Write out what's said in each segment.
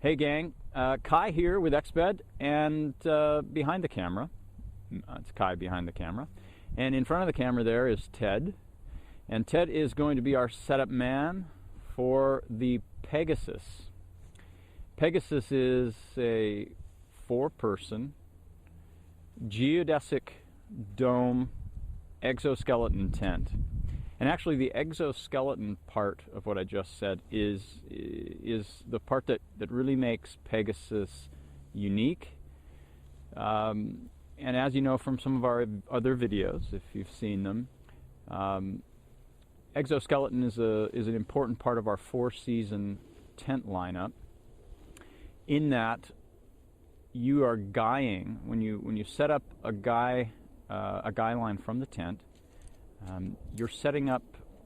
Hey gang, Kai here with Exped, and behind the camera, it's Kai behind the camera, and in front of the camera there is Ted, and Ted is going to be our setup man for the Pegasus. Pegasus is a 4-person geodesic dome exoskeleton tent. And actually the exoskeleton part of what I just said is the part that really makes Pegasus unique. And as you know from some of our other videos, if you've seen them, exoskeleton is an important part of our 4-season tent lineup, in that you are guying, when you set up a guy line from the tent, you're setting up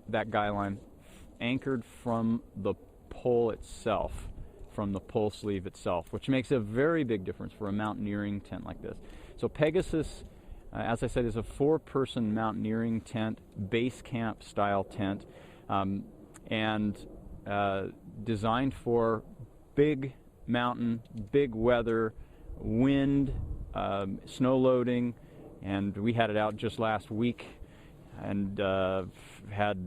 that guy line anchored from the pole itself, from the pole sleeve itself, which makes a very big difference for a mountaineering tent like this. So Pegasus, as I said, is a 4-person mountaineering tent, base camp style tent, and designed for big mountain, big weather, wind, snow loading, and we had it out just last week and had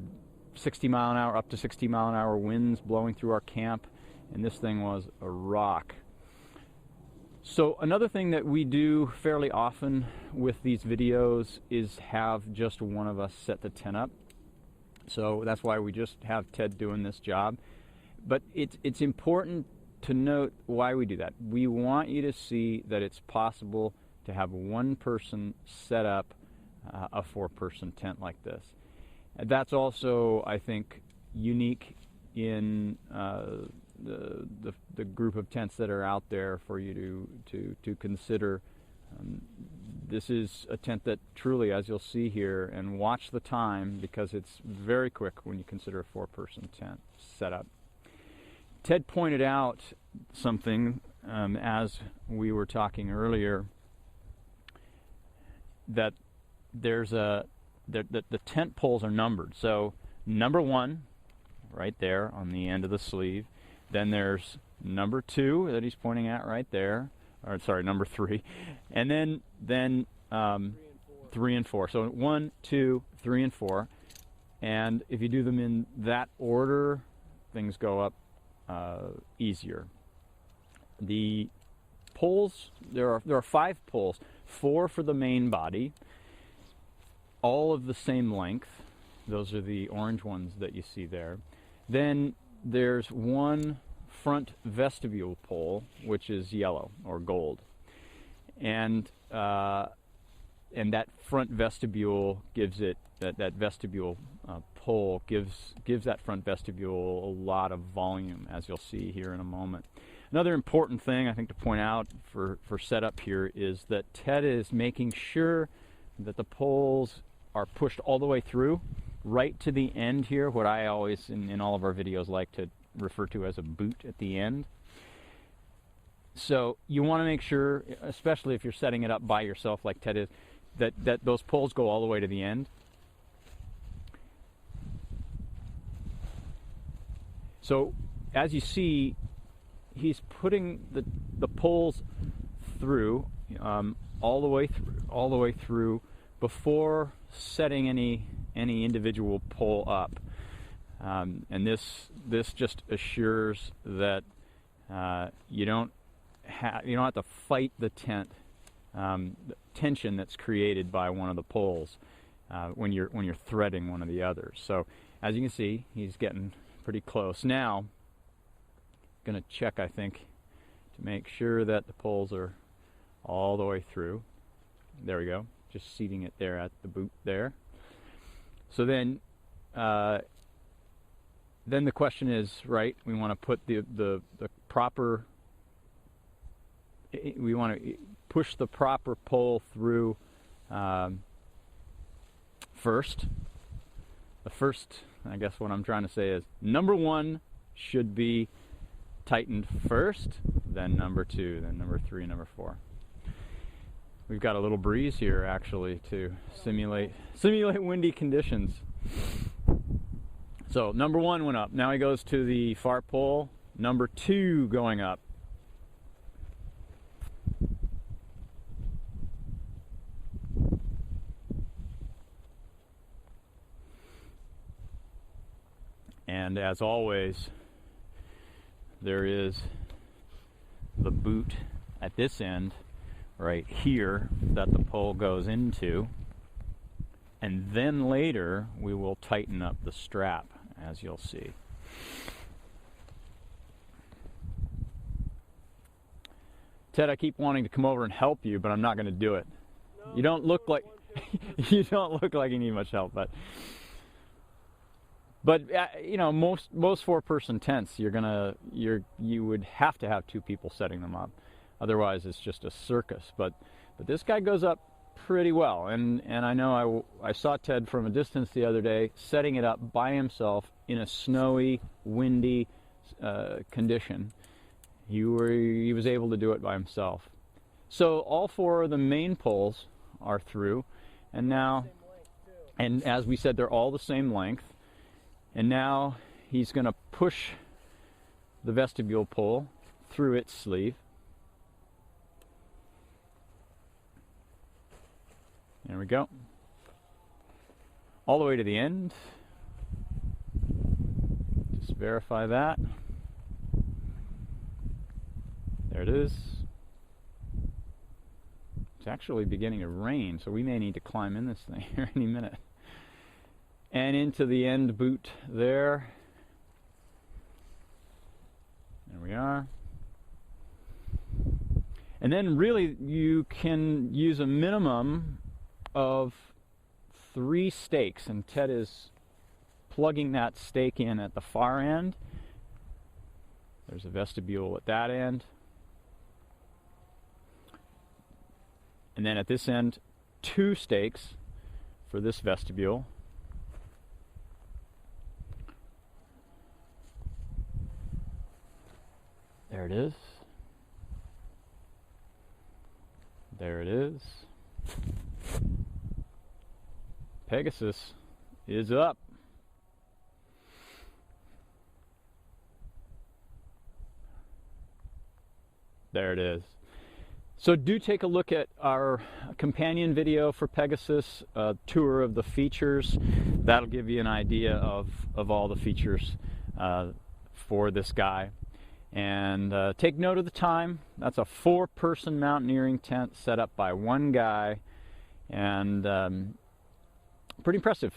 60 mile an hour, up to 60 mile an hour winds blowing through our camp, and this thing was a rock. So another thing that we do fairly often with these videos is have just one of us set the tent up. So that's why we just have Ted doing this job. But it's important to note why we do that. We want you to see that it's possible to have one person set up a 4-person tent like this. That's also, I think, unique in the group of tents that are out there for you to consider. This is a tent that truly, as you'll see here, and watch the time because it's very quick when you consider a 4-person tent setup. Ted pointed out something as we were talking earlier, that there's the tent poles are numbered. So number 1 right there on the end of the sleeve, then there's number 2 that he's pointing at right there, or sorry, number 3, and then 3 and 4. So 1, 2, 3 and 4, and if you do them in that order, things go up easier. The poles, there are 5 poles, 4 for the main body, all of the same length. Those are the orange ones that you see there. Then there's 1 front vestibule pole, which is yellow or gold, and that front vestibule gives it that vestibule pole gives that front vestibule a lot of volume, as you'll see here in a moment. Another important thing I think to point out for setup here is that Ted is making sure that the poles are pushed all the way through, right to the end here, what I always in all of our videos like to refer to as a boot at the end. So you want to make sure, especially if you're setting it up by yourself like Ted is, that those poles go all the way to the end. So as you see, he's putting the poles through, all the way through before setting any individual pole up, and this just assures that you don't have to fight the tension that's created by one of the poles when you're threading one of the others. So as you can see, he's getting pretty close now. Going to check, I think, to make sure that the poles are all the way through. There we go. Just seating it there at the boot there. So then the question is, right, we want to put the proper, we want to push the proper pole through first. The first, I guess what I'm trying to say is, number 1 should be tightened first, then number 2, then number 3, number 4. We've got a little breeze here actually to simulate windy conditions. So number 1 went up. Now he goes to the far pole. Number 2 going up. And as always, there is the boot at this end right here that the pole goes into, and then later we will tighten up the strap, as you'll see. Ted, I keep wanting to come over and help you, but I'm not going to do it. No, you don't look like you don't look like you need much help, but you know, most 4-person tents, you would have to have 2 people setting them up. Otherwise, it's just a circus. But this guy goes up pretty well, and I know I saw Ted from a distance the other day setting it up by himself in a snowy, windy condition. He was able to do it by himself. So all 4 of the main poles are through, and now, and as we said, they're all the same length. And now he's going to push the vestibule pole through its sleeve. There we go. All the way to the end. Just verify that. There it is. It's actually beginning to rain, so we may need to climb in this thing here any minute. And into the end boot there. There we are. And then really you can use a minimum of 3 stakes, and Ted is plugging that stake in at the far end. There's a vestibule at that end. And then at this end, 2 stakes for this vestibule. There it is. There it is. Pegasus is up. There it is. So do take a look at our companion video for Pegasus, a tour of the features. That'll give you an idea of all the features for this guy. And take note of the time. That's a 4-person mountaineering tent set up by one guy, and pretty impressive.